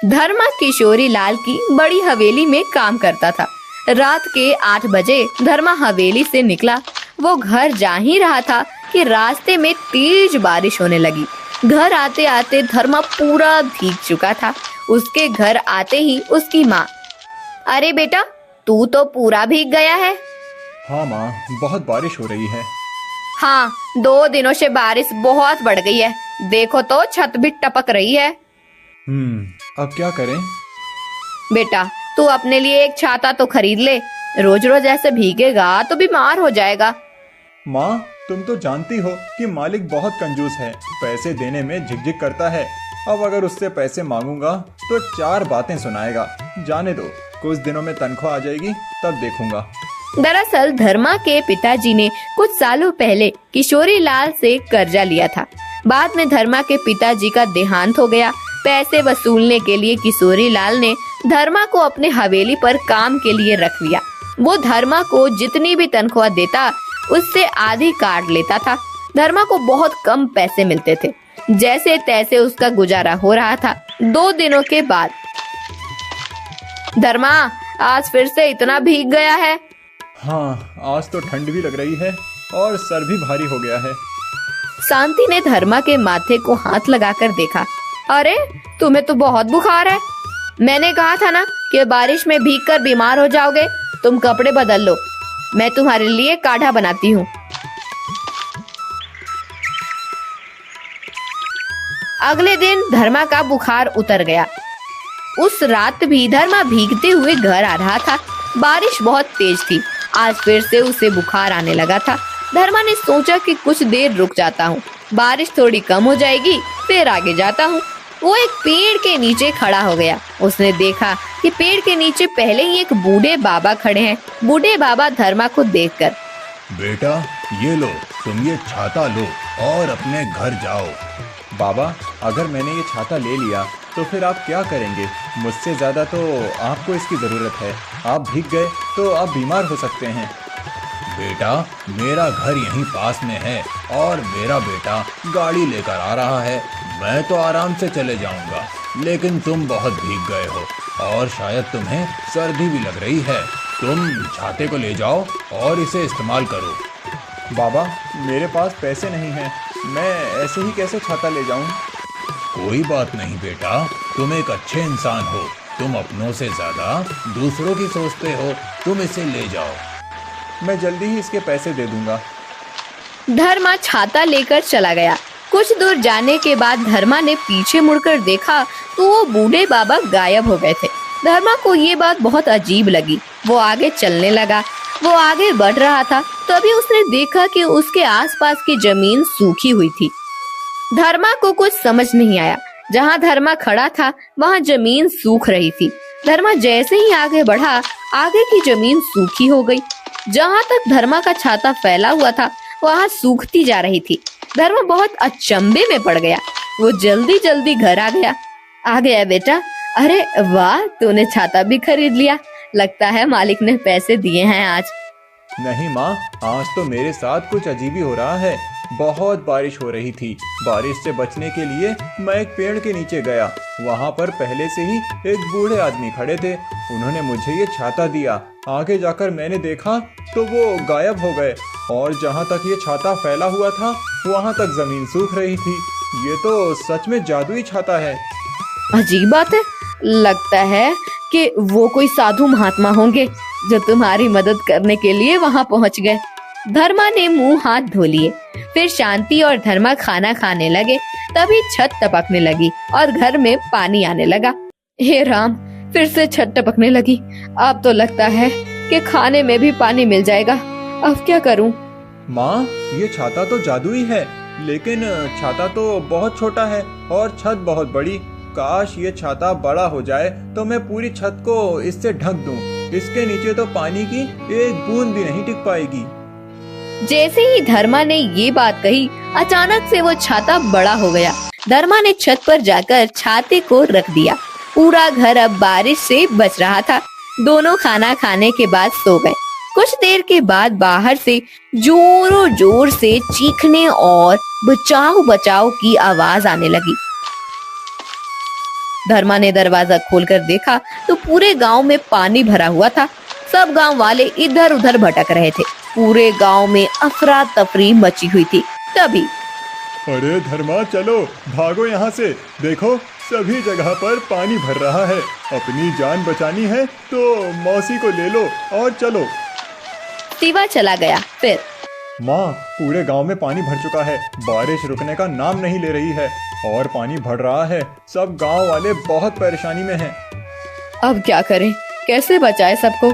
धर्मा किशोरी लाल की बड़ी हवेली में काम करता था। रात के 8 बजे धर्मा हवेली से निकला। वो घर जा ही रहा था कि रास्ते में तेज बारिश होने लगी। घर आते आते धर्मा पूरा भीग चुका था। उसके घर आते ही उसकी माँ, अरे बेटा, तू तो पूरा भीग गया है। हाँ माँ, बहुत बारिश हो रही है। हाँ, 2 दिनों से बारिश बहुत बढ़ गई है। देखो तो छत भी टपक रही है। अब क्या करें? बेटा, तू अपने लिए एक छाता तो खरीद ले। रोज रोज ऐसे भीगेगा तो बीमार हो जाएगा। माँ, तुम तो जानती हो कि मालिक बहुत कंजूस है, पैसे देने में झिकझिक करता है। अब अगर उससे पैसे मांगूंगा तो 4 बातें सुनाएगा। जाने दो, कुछ दिनों में तनख्वाह आ जाएगी, तब देखूंगा। दरअसल धर्मा के पिताजी ने कुछ सालों पहले किशोरी लाल से कर्जा लिया था। बाद में धर्मा के पिताजी का देहांत हो गया। पैसे वसूलने के लिए किशोरी लाल ने धर्मा को अपने हवेली पर काम के लिए रख लिया। वो धर्मा को जितनी भी तनख्वाह देता उससे आधी काट लेता था। धर्मा को बहुत कम पैसे मिलते थे। जैसे तैसे उसका गुजारा हो रहा था। 2 दिनों के बाद, धर्मा, आज फिर से इतना भीग गया है। हाँ, आज तो ठंड भी लग रही है और सर भी भारी हो गया है। शांति ने धर्मा के माथे को हाथ लगाकर देखा। अरे, तुम्हें तो बहुत बुखार है। मैंने कहा था ना कि बारिश में भीगकर बीमार हो जाओगे। तुम कपड़े बदल लो, मैं तुम्हारे लिए काढ़ा बनाती हूँ। अगले दिन धर्मा का बुखार उतर गया। उस रात भी धर्मा भीगते हुए घर आ रहा था। बारिश बहुत तेज थी। आज फिर से उसे बुखार आने लगा था। धर्मा ने सोचा कि कुछ देर रुक जाता हूँ, बारिश थोड़ी कम हो जाएगी, फिर आगे जाता हूँ। वो एक पेड़ के नीचे खड़ा हो गया। उसने देखा कि पेड़ के नीचे पहले ही एक बूढ़े बाबा खड़े हैं। बूढ़े बाबा धर्मा को देखकर, बेटा, ये लो, तुम ये छाता लो और अपने घर जाओ। बाबा, अगर मैंने ये छाता ले लिया तो फिर आप क्या करेंगे? मुझसे ज़्यादा तो आपको इसकी ज़रूरत है। आप भीग गए तो आप बीमार हो सकते हैं। बेटा, मेरा घर यहीं पास में है और मेरा बेटा गाड़ी लेकर आ रहा है। मैं तो आराम से चले जाऊंगा, लेकिन तुम बहुत भीग गए हो और शायद तुम्हें सर्दी भी लग रही है। तुम छाते को ले जाओ और इसे इस्तेमाल करो। बाबा, मेरे पास पैसे नहीं हैं। मैं ऐसे ही कैसे छाता ले जाऊं? कोई बात नहीं बेटा, तुम एक अच्छे इंसान हो। तुम अपनों से ज्यादा दूसरों की सोचते हो। तुम इसे ले जाओ। मैं जल्दी ही इसके पैसे दे दूंगा। धर्मा छाता लेकर चला गया। कुछ दूर जाने के बाद धर्मा ने पीछे मुड़कर देखा तो वो बूढ़े बाबा गायब हो गए थे। धर्मा को ये बात बहुत अजीब लगी। वो आगे चलने लगा। वो आगे बढ़ रहा था, तभी उसने देखा कि उसके आसपास की जमीन सूखी हुई थी। धर्मा को कुछ समझ नहीं आया। जहाँ धर्मा खड़ा था वहाँ जमीन सूख रही थी। धर्मा जैसे ही आगे बढ़ा, आगे की जमीन सूखी हो गई। जहाँ तक धर्मा का छाता फैला हुआ था वहाँ सूखती जा रही थी। धर्मा बहुत अचंभे में पड़ गया। वो जल्दी जल्दी घर आ गया बेटा। अरे वाह, तूने छाता भी खरीद लिया। लगता है मालिक ने पैसे दिए हैं आज। नहीं माँ, आज तो मेरे साथ कुछ अजीब ही हो रहा है। बहुत बारिश हो रही थी। बारिश से बचने के लिए मैं एक पेड़ के नीचे गया। वहाँ पर पहले से ही एक बूढ़े आदमी खड़े थे। उन्होंने मुझे ये छाता दिया। आगे जाकर मैंने देखा तो वो गायब हो गए और जहाँ तक ये छाता फैला हुआ था वहाँ तक जमीन सूख रही थी। ये तो सच में जादुई छाता है। अजीब बात है। लगता है कि वो कोई साधु महात्मा होंगे जो तुम्हारी मदद करने के लिए वहाँ पहुँच गए। धर्मा ने मुंह हाथ धो लिए। फिर शांति और धर्मा खाना खाने लगे। तभी छत टपकने लगी और घर में पानी आने लगा। हे राम, फिर से छत टपकने लगी। अब तो लगता है कि खाने में भी पानी मिल जाएगा। अब क्या करूं? माँ, ये छाता तो जादुई है, लेकिन छाता तो बहुत छोटा है और छत बहुत बड़ी। काश ये छाता बड़ा हो जाए तो मैं पूरी छत को इससे ढक दूं। इसके नीचे तो पानी की एक बूंद भी नहीं टिक पाएगी। जैसे ही धर्मा ने ये बात कही, अचानक से वो छाता बड़ा हो गया। धर्मा ने छत पर जाकर छाते को रख दिया। पूरा घर अब बारिश से बच रहा था। दोनों खाना खाने के बाद सो गए। कुछ देर के बाद बाहर से जोरों जोर से चीखने और बचाओ बचाओ की आवाज आने लगी। धर्मा ने दरवाजा खोलकर देखा तो पूरे गांव में पानी भरा हुआ था। सब गांव वाले इधर उधर भटक रहे थे। पूरे गांव में अफरा तफरी मची हुई थी। तभी अरे धर्मा, चलो भागो यहाँ से। देखो सभी जगह पर पानी भर रहा है। अपनी जान बचानी है तो मौसी को ले लो और चलो। शिवा चला गया। फिर माँ, पूरे गांव में पानी भर चुका है। बारिश रुकने का नाम नहीं ले रही है और पानी बढ़ रहा है। सब गांव वाले बहुत परेशानी में हैं। अब क्या करें, कैसे बचाए सबको?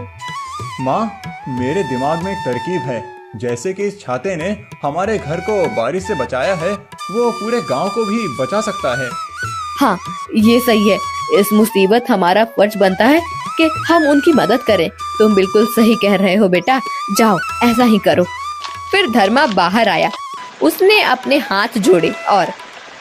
माँ, मेरे दिमाग में एक तरकीब है। जैसे कि इस छाते ने हमारे घर को बारिश से बचाया है, वो पूरे गांव को भी बचा सकता है। हाँ, ये सही है। इस मुसीबत हमारा फर्ज बनता है कि हम उनकी मदद करें। तुम बिल्कुल सही कह रहे हो बेटा, जाओ ऐसा ही करो। फिर धर्मा बाहर आया। उसने अपने हाथ जोड़े और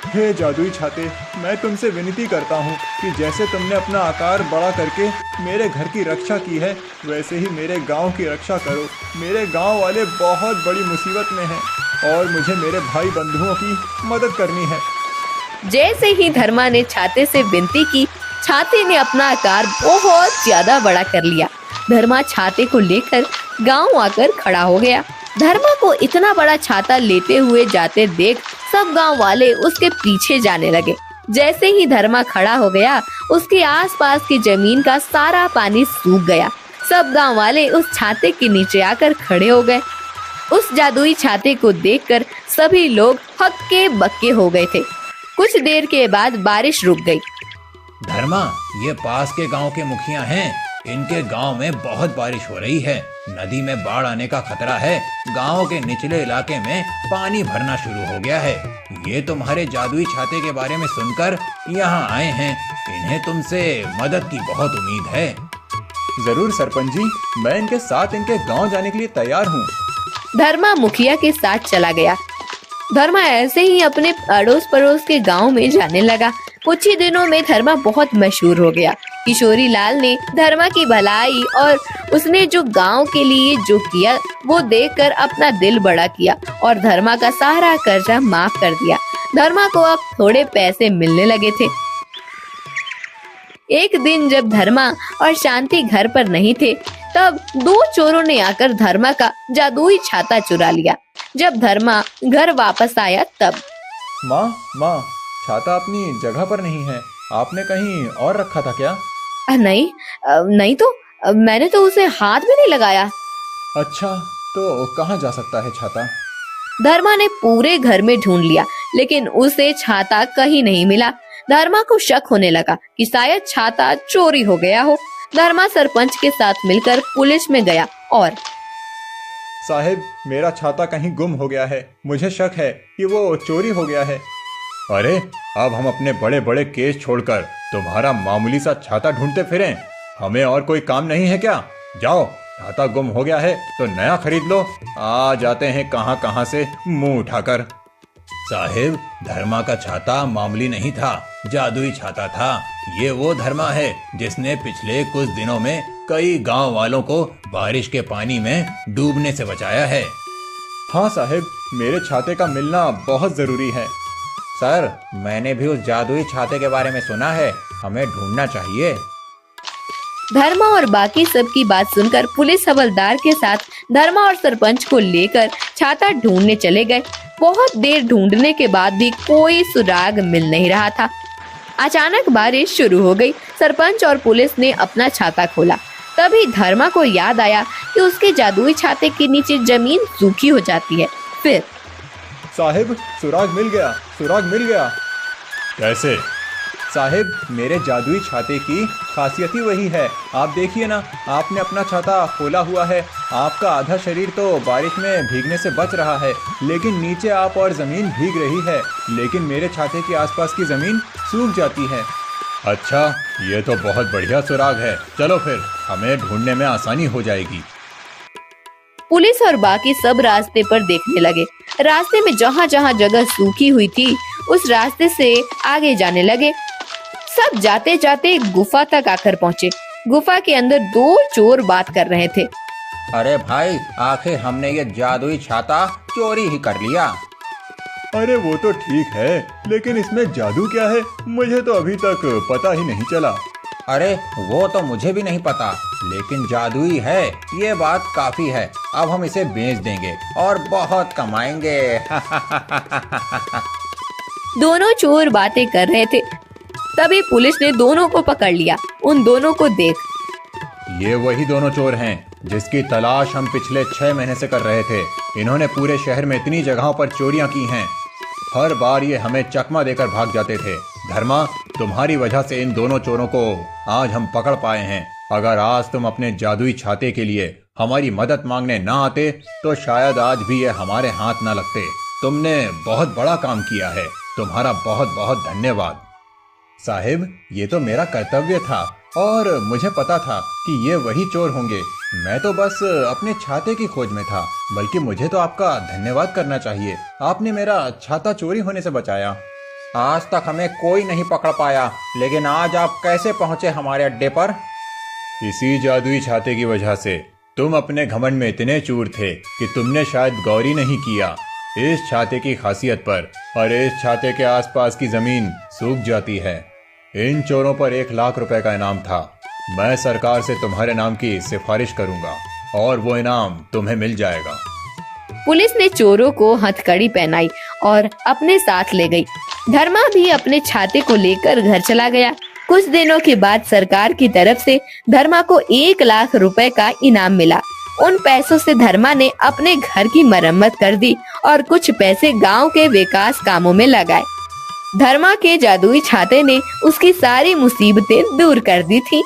हे जादुई छाते, मैं तुमसे विनती करता हूँ कि जैसे तुमने अपना आकार बड़ा करके मेरे घर की रक्षा की है, वैसे ही मेरे गांव की रक्षा करो। मेरे गांव वाले बहुत बड़ी मुसीबत में हैं और मुझे मेरे भाई बंधुओं की मदद करनी है। जैसे ही धर्मा ने छाते से विनती की, छाते ने अपना आकार बहुत ज्यादा बड़ा कर लिया। धर्मा छाते को लेकर गांव आकर खड़ा हो गया। धर्मा को इतना बड़ा छाता लेते हुए जाते देख सब गांव वाले उसके पीछे जाने लगे। जैसे ही धर्मा खड़ा हो गया, उसके आसपास की जमीन का सारा पानी सूख गया। सब गांव वाले उस छाते के नीचे आकर खड़े हो गए। उस जादुई छाते को देखकर सभी लोग हक्के बक्के हो गए थे। कुछ देर के बाद बारिश रुक गई। धर्मा, ये पास के गांव के मुखिया हैं। इनके गांव में बहुत बारिश हो रही है। नदी में बाढ़ आने का खतरा है। गांव के निचले इलाके में पानी भरना शुरू हो गया है। ये तुम्हारे जादुई छाते के बारे में सुनकर यहाँ आए हैं। इन्हें तुमसे मदद की बहुत उम्मीद है। जरूर सरपंच जी, मैं इनके साथ इनके गांव जाने के लिए तैयार हूँ। धर्मा मुखिया के साथ चला गया। धर्मा ऐसे ही अपने अड़ोस पड़ोस के गांव में जाने लगा। कुछ ही दिनों में धर्मा बहुत मशहूर हो गया। किशोरी लाल ने धर्मा की भलाई और उसने जो गांव के लिए जो किया वो देखकर अपना दिल बड़ा किया और धर्मा का सारा कर्जा माफ कर दिया। धर्मा को अब थोड़े पैसे मिलने लगे थे। एक दिन जब धर्मा और शांति घर पर नहीं थे, तब दो चोरों ने आकर धर्मा का जादुई छाता चुरा लिया। जब धर्मा घर वापस आया तब माँ, छाता अपनी जगह पर नहीं है। आपने कहीं और रखा था क्या? नहीं तो मैंने तो उसे हाथ भी नहीं लगाया। अच्छा, तो कहाँ जा सकता है छाता? धर्मा ने पूरे घर में ढूंढ लिया, लेकिन उसे छाता कहीं नहीं मिला। धर्मा को शक होने लगा कि शायद छाता चोरी हो गया हो। धर्मा सरपंच के साथ मिलकर पुलिस में गया और साहब, मेरा छाता कहीं गुम हो गया है। मुझे शक है कि वो चोरी हो गया है। अरे, अब हम अपने बड़े बड़े केस छोड़कर तुम्हारा मामूली सा छाता ढूंढते फिरें? हमें और कोई काम नहीं है क्या? जाओ, छाता गुम हो गया है तो नया खरीद लो। आ जाते हैं कहां कहां से मुंह उठाकर। साहिब, धर्मा का छाता मामूली नहीं था, जादुई छाता था। ये वो धर्मा है जिसने पिछले कुछ दिनों में कई गांव वालों को बारिश के पानी में डूबने से बचाया है। हाँ साहब, मेरे छाते का मिलना बहुत जरूरी है। सर, मैंने भी उस जादुई छाते के बारे में सुना है। हमें ढूंढना चाहिए। धर्मा और बाकी सबकी बात सुनकर पुलिस हवलदार के साथ धर्मा और सरपंच को लेकर छाता ढूंढने चले गए। बहुत देर ढूंढने के बाद भी कोई सुराग मिल नहीं रहा था। अचानक बारिश शुरू हो गई। सरपंच और पुलिस ने अपना छाता खोला। तभी धर्मा को याद आया कि उसके जादुई छाते के नीचे जमीन सूखी हो जाती है। फिर साहिब, सुराग मिल गया, सुराग मिल गया। कैसे? साहिब, मेरे जादुई छाते की खासियत ही वही है। आप देखिए ना, आपने अपना छाता खोला हुआ है। आपका आधा शरीर तो बारिश में भीगने से बच रहा है, लेकिन नीचे आप और ज़मीन भीग रही है। लेकिन मेरे छाते के आसपास की ज़मीन सूख जाती है। अच्छा, ये तो बहुत बढ़िया सुराग है। चलो फिर, हमें ढूंढने में आसानी हो जाएगी। पुलिस और बाकी सब रास्ते पर देखने लगे। रास्ते में जहाँ जहाँ जगह सूखी हुई थी, उस रास्ते से आगे जाने लगे। सब जाते जाते गुफा तक आकर पहुँचे। गुफा के अंदर दो चोर बात कर रहे थे। अरे भाई, आखिर हमने ये जादुई छाता चोरी ही कर लिया। अरे वो तो ठीक है, लेकिन इसमें जादू क्या है, मुझे तो अभी तक पता ही नहीं चला। अरे वो तो मुझे भी नहीं पता, लेकिन जादुई है, ये बात काफी है। अब हम इसे बेच देंगे और बहुत कमाएंगे। दोनों चोर बातें कर रहे थे, तभी पुलिस ने दोनों को पकड़ लिया। उन दोनों को देख ये वही दोनों चोर हैं जिसकी तलाश हम पिछले 6 महीने से कर रहे थे। इन्होंने पूरे शहर में इतनी जगहों पर चोरियां की हैं। हर बार ये हमें चकमा देकर भाग जाते थे। धर्मा, तुम्हारी वजह से इन दोनों चोरों को आज हम पकड़ पाए हैं। अगर आज तुम अपने जादुई छाते के लिए हमारी मदद मांगने ना आते तो शायद आज भी ये हमारे हाथ ना लगते। तुमने बहुत बड़ा काम किया है, तुम्हारा बहुत बहुत धन्यवाद। साहिब, ये तो मेरा कर्तव्य था और मुझे पता था कि ये वही चोर होंगे। मैं तो बस अपने छाते की खोज में था, बल्कि मुझे तो आपका धन्यवाद करना चाहिए। आपने मेरा छाता चोरी होने से बचाया। आज तक हमें कोई नहीं पकड़ पाया, लेकिन आज आप कैसे पहुंचे हमारे अड्डे पर? इसी जादुई छाते की वजह से। तुम अपने घमंड में इतने चूर थे कि तुमने शायद गौर ही नहीं किया इस छाते की खासियत पर, और इस छाते के आसपास की जमीन सूख जाती है। इन चोरों पर 1 लाख रुपए का इनाम था। मैं सरकार से तुम्हारे नाम की सिफारिश करूंगा और वो इनाम तुम्हें मिल जाएगा। पुलिस ने चोरों को हथकड़ी पहनाई और अपने साथ ले गई। धर्मा भी अपने छाते को लेकर घर चला गया। कुछ दिनों के बाद सरकार की तरफ से धर्मा को 1 लाख रुपए का इनाम मिला। उन पैसों से धर्मा ने अपने घर की मरम्मत कर दी और कुछ पैसे गांव के विकास कामों में लगाए। धर्मा के जादुई छाते ने उसकी सारी मुसीबतें दूर कर दी थी।